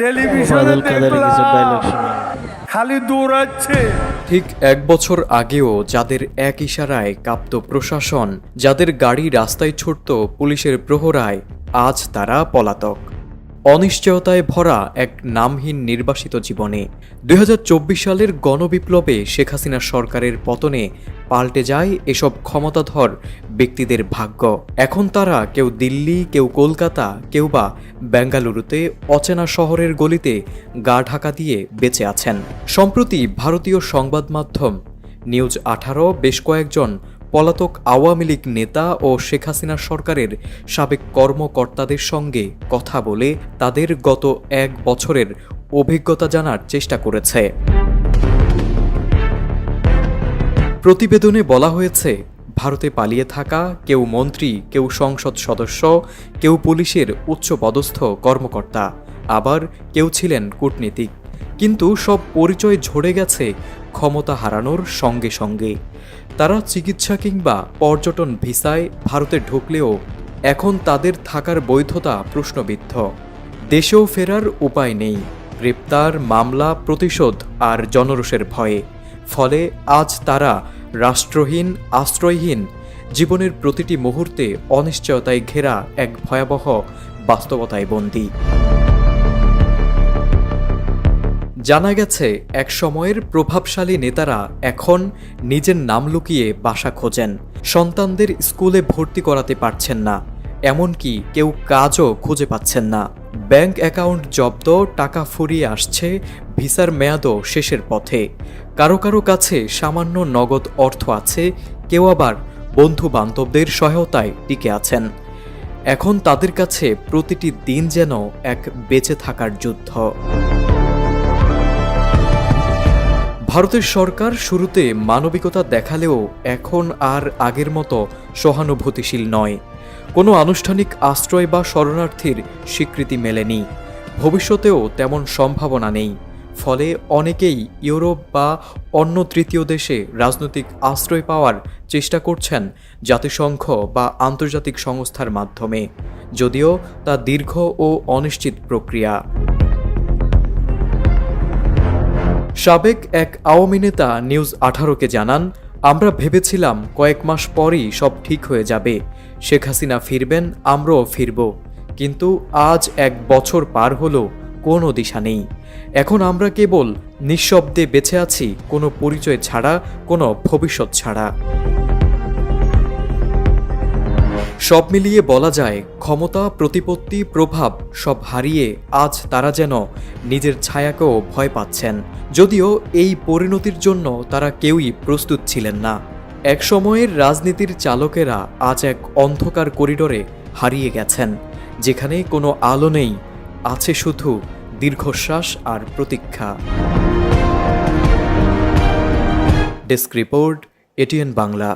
টেলিভিশনে দেখলাম খালি দৌড়াচ্ছে। ঠিক 1 বছর আগেও যাদের এক ইশারায় কাঁপত প্রশাসন, যাদের গাড়ি রাস্তায় ছুটত পুলিশের প্রহরায়, আজ তারা পলাতক। অনিশ্চয়তায় ভরা এক নামহীন নির্বাসিত জীবনে 2024 সালের গণবিপ্লবে শেখ হাসিনা সরকারের পতনে পাল্টে যায় এসব ক্ষমতাধর ব্যক্তিদের ভাগ্য। এখন তারা কেউ দিল্লি, কেউ কলকাতা, কেউ বা বেঙ্গালুরুতে অচেনা শহরের গলিতে গা ঢাকা দিয়ে বেঁচে আছেন। সম্প্রতি ভারতীয় সংবাদ মাধ্যম নিউজ 18 বেশ কয়েকজন পলাতক আওয়ামী লীগ নেতা ও শেখ হাসিনা সরকারের সাবেক কর্মকর্তাদের সঙ্গে কথা বলে তাদের গত 1 বছরের অভিজ্ঞতা জানার চেষ্টা করেছে। প্রতিবেদনে বলা হয়েছে, ভারতে পালিয়ে থাকা কেউ মন্ত্রী, কেউ সংসদ সদস্য, কেউ পুলিশের উচ্চপদস্থ কর্মকর্তা, আবার কেউ ছিলেন কূটনীতিক। কিন্তু সব পরিচয় ঝরে গেছে ক্ষমতা হারানোর সঙ্গে সঙ্গে। তারা চিকিৎসা কিংবা পর্যটন ভিসায় ভারতে ঢুকলেও এখন তাদের থাকার বৈধতা প্রশ্নবিদ্ধ। দেশেও ফেরার উপায় নেই, গ্রেপ্তার, মামলা, প্রতিশোধ আর জনরোষের ভয়ে। ফলে আজ তারা রাষ্ট্রহীন, আশ্রয়হীন, জীবনের প্রতিটি মুহূর্তে অনিশ্চয়তায় ঘেরা এক ভয়াবহ বাস্তবতায় বন্দী। জানা গেছে, এক সময়ের প্রভাবশালী নেতারা এখন নিজের নাম লুকিয়ে বাসা খোঁজেন, সন্তানদের স্কুলে ভর্তি করাতে পারছেন না, এমনকি কেউ কাজও খুঁজে পাচ্ছেন না। ব্যাংক অ্যাকাউন্ট জব্দ, টাকা ফুরিয়ে আসছে, ভিসার মেয়াদও শেষের পথে। কারো কারো কাছে সামান্য নগদ অর্থ আছে, কেউ আবার বন্ধু বান্ধবদের সহায়তায় টিকে আছেন। এখন তাদের কাছে প্রতিটি দিন যেন এক বেঁচে থাকার যুদ্ধ। ভারতের সরকার শুরুতে মানবিকতা দেখালেও এখন আর আগের মতো সহানুভূতিশীল নয়। কোনো আনুষ্ঠানিক আশ্রয় বা শরণার্থীর স্বীকৃতি মেলেনি, ভবিষ্যতেও তেমন সম্ভাবনা নেই। ফলে অনেকেই ইউরোপ বা অন্য তৃতীয় দেশে রাজনৈতিক আশ্রয় পাওয়ার চেষ্টা করছেন জাতিসংঘ বা আন্তর্জাতিক সংস্থার মাধ্যমে, যদিও তা দীর্ঘ ও অনিশ্চিত প্রক্রিয়া। সাবেক এক আওয়ামী নেতা নিউজ 18কে জানান, আমরা ভেবেছিলাম কয়েক মাস পরই সব ঠিক হয়ে যাবে, শেখ হাসিনা ফিরবেন, আমরাও ফিরব। কিন্তু আজ 1 বছর পার হলো, কোনো দিশা নেই। এখন আমরা কেবল নিঃশব্দে বেঁচে আছি, কোনো পরিচয় ছাড়া, কোনো ভবিষ্যৎ ছাড়া। সব মিলিয়ে বলা যায়, ক্ষমতা, প্রতিপত্তি, প্রভাব সব হারিয়ে আজ তারা যেন নিজের ছায়াকেও ভয় পাচ্ছেন। যদিও এই পরিণতির জন্য তারা কেউই প্রস্তুত ছিলেন না। এক সময়ের রাজনীতির চালকেরা আজ এক অন্ধকার করিডোরে হারিয়ে গেছেন, যেখানে কোনো আলো নেই, আছে শুধু দীর্ঘশ্বাস আর প্রতীক্ষা। Desk report, ATN Bangla.